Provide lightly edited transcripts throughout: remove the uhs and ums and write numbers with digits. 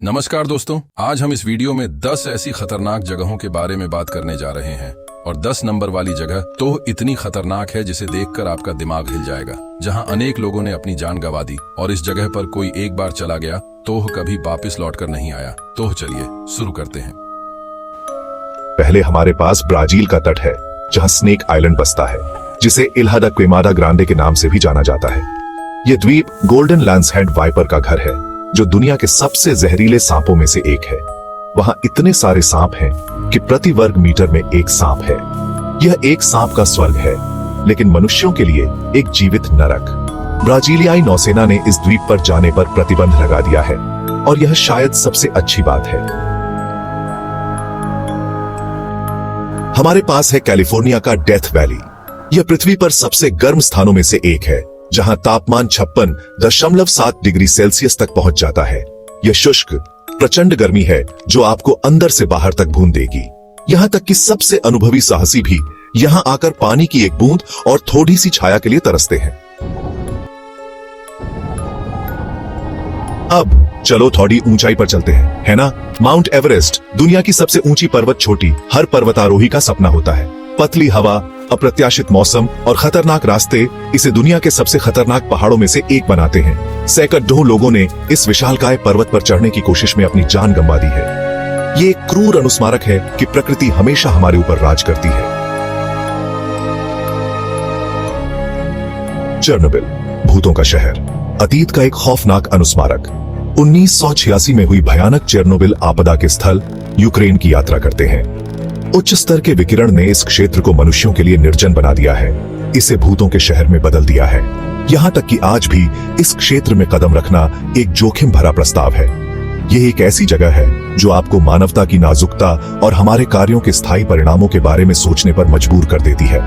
नमस्कार दोस्तों, आज हम इस वीडियो में 10 ऐसी खतरनाक जगहों के बारे में बात करने जा रहे हैं और 10 नंबर वाली जगह तो इतनी खतरनाक है जिसे देखकर आपका दिमाग हिल जाएगा, जहां अनेक लोगों ने अपनी जान गंवा दी और इस जगह पर कोई एक बार चला गया तो कभी वापस लौटकर नहीं आया। तो चलिए शुरू करते हैं। पहले हमारे पास ब्राजील का तट है जहां स्नेक आइलैंड बसता है, जिसे इल्हा दा क्वेमादा ग्रांडे के नाम से भी जाना जाता है। यह द्वीप गोल्डन लैंसहेड वाइपर का घर है, जो दुनिया के सबसे जहरीले सांपों में से एक है। वहां इतने सारे सांप हैं कि प्रति वर्ग मीटर में एक सांप है। यह एक सांप का स्वर्ग है, लेकिन मनुष्यों के लिए एक जीवित नरक। ब्राजीलियाई नौसेना ने इस द्वीप पर जाने पर प्रतिबंध लगा दिया है और यह शायद सबसे अच्छी बात है। हमारे पास है कैलिफोर्निया का डेथ वैली। यह पृथ्वी पर सबसे गर्म स्थानों में से एक है, जहां तापमान 56.7 डिग्री सेल्सियस तक पहुंच जाता है। यह शुष्क प्रचंड गर्मी है जो आपको अंदर से बाहर तक भून देगी। यहां तक कि सबसे अनुभवी साहसी भी यहां आकर पानी की एक बूंद और थोड़ी सी छाया के लिए तरसते हैं। अब चलो थोड़ी ऊंचाई पर चलते हैं, है ना? माउंट एवरेस्ट दुनिया की सबसे ऊंची पर्वत चोटी हर पर्वतारोही का सपना होता है। पतली हवा, अप्रत्याशित मौसम और खतरनाक रास्ते इसे दुनिया के सबसे खतरनाक पहाड़ों में से एक बनाते हैं। सैकड़ों लोगों ने इस विशालकाय पर्वत पर चढ़ने की कोशिश में अपनी जान गंवा दी है। ये एक क्रूर अनुस्मारक है कि प्रकृति हमेशा हमारे ऊपर राज करती है। चेरनोबिल, भूतों का शहर, अतीत का एक खौफनाक अनुस्मारक। 1986 में हुई भयानक चेरनोबिल आपदा के स्थल यूक्रेन की यात्रा करते हैं। उच्च स्तर के विकिरण ने इस क्षेत्र को मनुष्यों के लिए निर्जन बना दिया है, इसे भूतों के शहर में बदल दिया है। यहां तक कि आज भी इस क्षेत्र में कदम रखना एक जोखिम भरा प्रस्ताव है। यह एक ऐसी जगह है जो आपको मानवता की नाजुकता और हमारे कार्यों के स्थायी परिणामों के बारे में सोचने पर मजबूर कर देती है।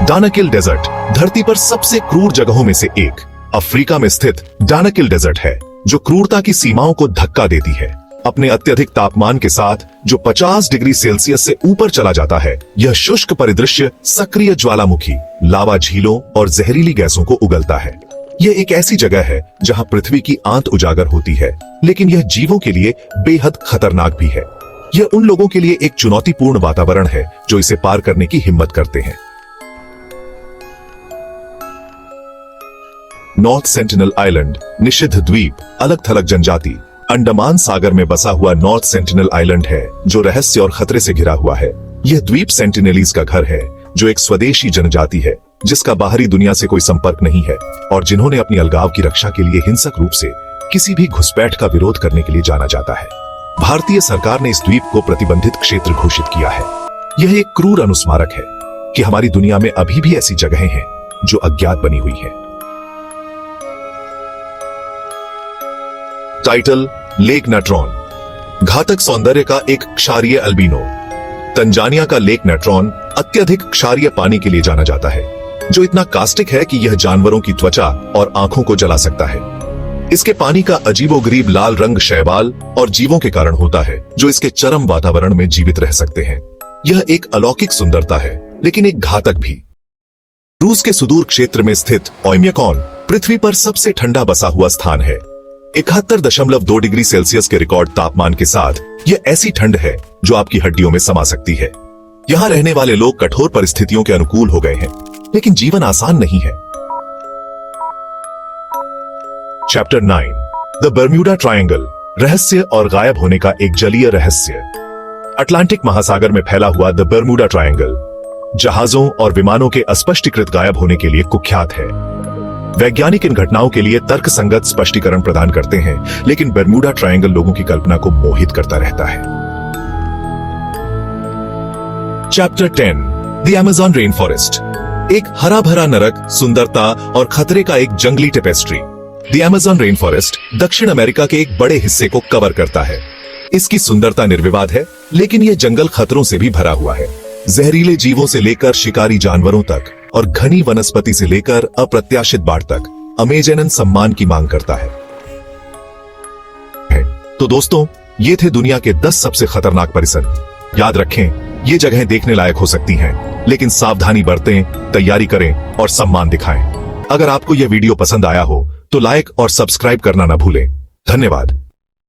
डानाकिल डेजर्ट धरती पर सबसे क्रूर जगहों में से एक अफ्रीका में स्थित डानाकिल डेजर्ट है, जो क्रूरता की सीमाओं को धक्का देती है। अपने अत्यधिक तापमान के साथ जो 50 डिग्री सेल्सियस से ऊपर चला जाता है, यह शुष्क परिदृश्य सक्रिय ज्वालामुखी, लावा झीलों और जहरीली गैसों को उगलता है। यह एक ऐसी जगह है जहां पृथ्वी की आंत उजागर होती है, लेकिन यह जीवों के लिए बेहद खतरनाक भी है। यह उन लोगों के लिए एक चुनौतीपूर्ण वातावरण है जो इसे पार करने की हिम्मत करते हैं। नॉर्थ सेंटिनल आइलैंड, निषिद्ध द्वीप, अलग थलग जनजाति। अंडमान सागर में बसा हुआ नॉर्थ सेंटिनल आइलैंड है जो रहस्य और खतरे से घिरा हुआ है। यह द्वीप सेंटिनेलीज का घर है, जो एक स्वदेशी जनजाति है जिसका बाहरी दुनिया से कोई संपर्क नहीं है और जिन्होंने अपनी अलगाव की रक्षा के लिए हिंसक रूप से किसी भी घुसपैठ का विरोध करने के लिए जाना जाता है। भारतीय सरकार ने इस द्वीप को प्रतिबंधित क्षेत्र घोषित किया है। यह एक क्रूर अनुस्मारक है कि हमारी दुनिया में अभी भी ऐसी जगहें हैं जो अज्ञात बनी हुई है। टाइटल, लेक नेट्रॉन, घातक सौंदर्य का एक क्षारीय अल्बिनो। तंजानिया का लेक नेट्रॉन अत्यधिक क्षारीय पानी के लिए जाना जाता है, जो इतना कास्टिक है कि यह जानवरों की त्वचा और आंखों को जला सकता है। इसके पानी का अजीबोगरीब लाल रंग शैवाल और जीवों के कारण होता है जो इसके चरम वातावरण में जीवित रह सकते हैं। यह एक अलौकिक सुंदरता है, लेकिन एक घातक भी। रूस के सुदूर क्षेत्र में स्थित ओयम्याकॉन पृथ्वी पर सबसे ठंडा बसा हुआ स्थान है। 71.2 डिग्री सेल्सियस के रिकॉर्ड तापमान के साथ यह ऐसी ठंड है जो आपकी हड्डियों में समा सकती है। यहां रहने वाले लोग कठोर परिस्थितियों के अनुकूल हो गए हैं, लेकिन जीवन आसान नहीं है। चैप्टर 9, द बर्म्यूडा ट्रायंगल, रहस्य और गायब होने का एक जलीय रहस्य। अटलांटिक महासागर में फैला हुआ द बर्म्यूडा ट्रायंगल जहाजों और विमानों के अस्पष्टीकृत गायब होने के लिए कुख्यात है। वैज्ञानिक इन घटनाओं के लिए तर्कसंगत स्पष्टीकरण प्रदान करते हैं, लेकिन बर्म्यूडा ट्रायंगल लोगों की कल्पना को मोहित करता रहता है। Chapter 10, the Amazon rain forest, एक हरा भरा नरक, सुंदरता और खतरे का एक जंगली tapestry. The Amazon rain forest दक्षिण अमेरिका के एक बड़े हिस्से को कवर करता है। इसकी सुंदरता निर्विवाद है, लेकिन यह जंगल खतरों से भी भरा हुआ है। जहरीले जीवों से लेकर शिकारी जानवरों तक और घनी वनस्पति से लेकर अप्रत्याशित बाढ़ तक अमेजन सम्मान की मांग करता है। तो दोस्तों, ये थे दुनिया के 10 सबसे खतरनाक परिसर। याद रखें, ये जगहें देखने लायक हो सकती हैं, लेकिन सावधानी बरतें, तैयारी करें और सम्मान दिखाएं। अगर आपको यह वीडियो पसंद आया हो तो लाइक और सब्सक्राइब करना ना भूलें। धन्यवाद।